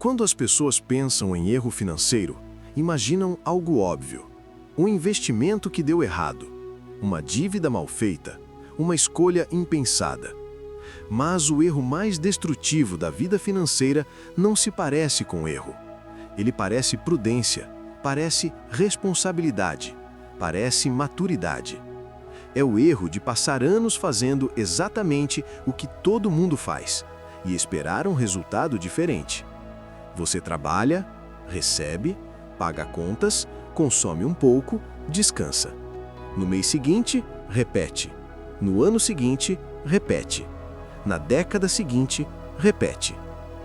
Quando as pessoas pensam em erro financeiro, imaginam algo óbvio. Um investimento que deu errado, uma dívida mal feita, uma escolha impensada. Mas o erro mais destrutivo da vida financeira não se parece com erro. Ele parece prudência, parece responsabilidade, parece maturidade. É o erro de passar anos fazendo exatamente o que todo mundo faz e esperar um resultado diferente. Você trabalha, recebe, paga contas, consome um pouco, descansa. No mês seguinte, repete. No ano seguinte, repete. Na década seguinte, repete.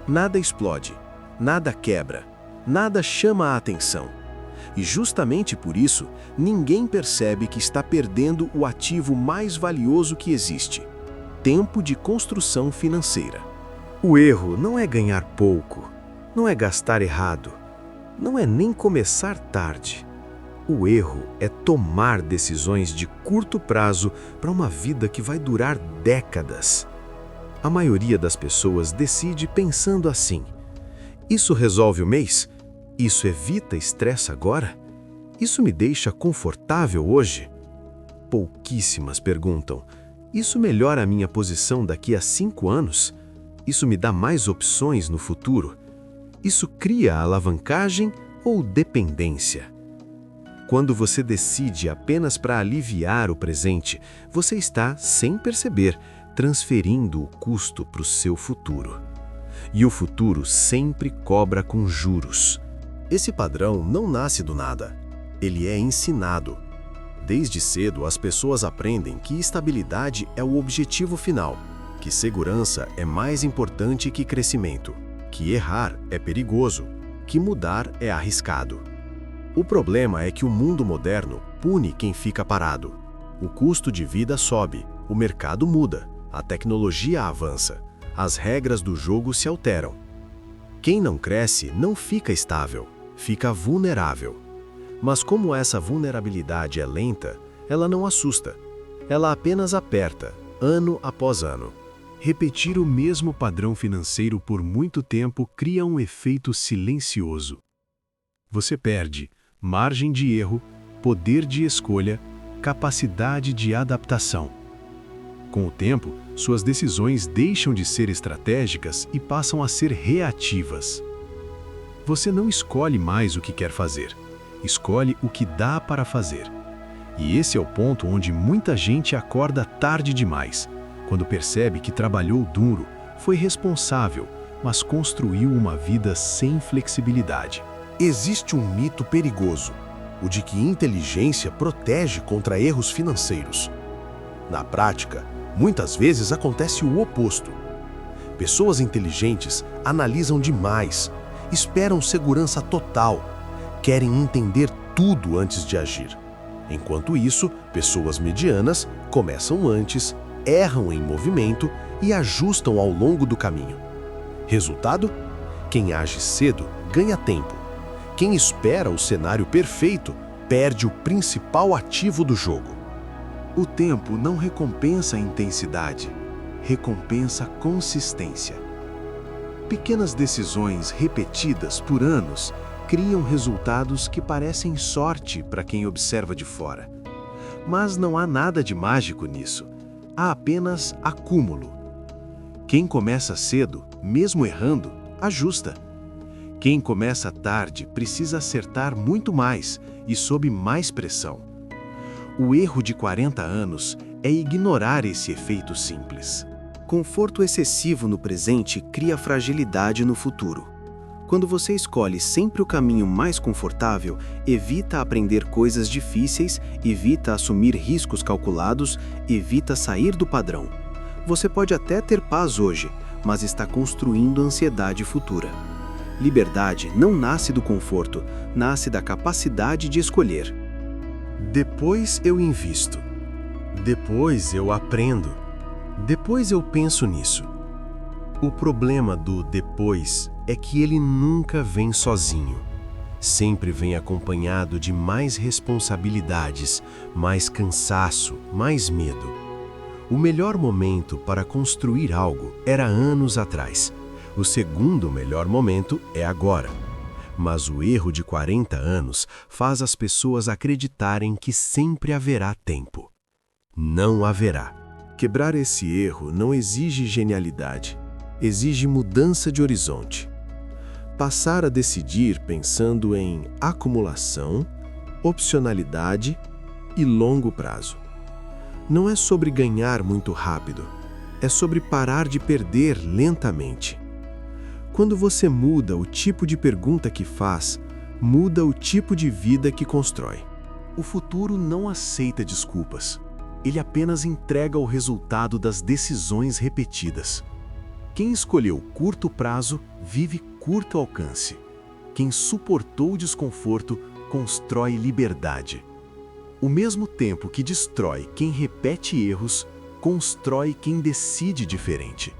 Nada explode, nada quebra, nada chama a atenção. E justamente por isso, ninguém percebe que está perdendo o ativo mais valioso que existe: tempo de construção financeira. O erro não é ganhar pouco, não é gastar errado, não é nem começar tarde. O erro é tomar decisões de curto prazo para uma vida que vai durar décadas. A maioria das pessoas decide pensando assim: isso resolve o mês? Isso evita estresse agora? Isso me deixa confortável hoje? Pouquíssimas perguntam: isso melhora a minha posição daqui a 5 anos? Isso me dá mais opções no futuro? Isso cria alavancagem ou dependência? Quando você decide apenas para aliviar o presente, você está, sem perceber, transferindo o custo para o seu futuro. E o futuro sempre cobra com juros. Esse padrão não nasce do nada. Ele é ensinado. Desde cedo, as pessoas aprendem que estabilidade é o objetivo final, que segurança é mais importante que crescimento, que errar é perigoso, que mudar é arriscado. O problema é que o mundo moderno pune quem fica parado. O custo de vida sobe, o mercado muda, a tecnologia avança, as regras do jogo se alteram. Quem não cresce não fica estável, fica vulnerável. Mas como essa vulnerabilidade é lenta, ela não assusta. Ela apenas aperta, ano após ano. Repetir o mesmo padrão financeiro por muito tempo cria um efeito silencioso. Você perde margem de erro, poder de escolha, capacidade de adaptação. Com o tempo, suas decisões deixam de ser estratégicas e passam a ser reativas. Você não escolhe mais o que quer fazer, escolhe o que dá para fazer. E esse é o ponto onde muita gente acorda tarde demais, quando percebe que trabalhou duro, foi responsável, mas construiu uma vida sem flexibilidade. Existe um mito perigoso, o de que inteligência protege contra erros financeiros. Na prática, muitas vezes acontece o oposto. Pessoas inteligentes analisam demais, esperam segurança total, querem entender tudo antes de agir. Enquanto isso, pessoas medianas começam antes, erram em movimento e ajustam ao longo do caminho. Resultado? Quem age cedo ganha tempo. Quem espera o cenário perfeito perde o principal ativo do jogo. O tempo não recompensa a intensidade, recompensa a consistência. Pequenas decisões repetidas por anos criam resultados que parecem sorte para quem observa de fora. Mas não há nada de mágico nisso. Há apenas acúmulo. Quem começa cedo, mesmo errando, ajusta. Quem começa tarde precisa acertar muito mais e sob mais pressão. O erro de 40 anos é ignorar esse efeito simples. Conforto excessivo no presente cria fragilidade no futuro. Quando você escolhe sempre o caminho mais confortável, evita aprender coisas difíceis, evita assumir riscos calculados, evita sair do padrão. Você pode até ter paz hoje, mas está construindo ansiedade futura. Liberdade não nasce do conforto, nasce da capacidade de escolher. Depois eu invisto. Depois eu aprendo. Depois eu penso nisso. O problema do depois é que ele nunca vem sozinho. Sempre vem acompanhado de mais responsabilidades, mais cansaço, mais medo. O melhor momento para construir algo era anos atrás. O segundo melhor momento é agora. Mas o erro de 40 anos faz as pessoas acreditarem que sempre haverá tempo. Não haverá. Quebrar esse erro não exige genialidade, exige mudança de horizonte. Passar a decidir pensando em acumulação, opcionalidade e longo prazo. Não é sobre ganhar muito rápido, é sobre parar de perder lentamente. Quando você muda o tipo de pergunta que faz, muda o tipo de vida que constrói. O futuro não aceita desculpas. Ele apenas entrega o resultado das decisões repetidas. Quem escolheu curto prazo, vive curto alcance. Quem suportou o desconforto, constrói liberdade. O mesmo tempo que destrói quem repete erros, constrói quem decide diferente.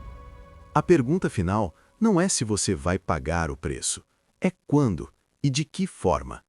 A pergunta final não é se você vai pagar o preço, é quando e de que forma.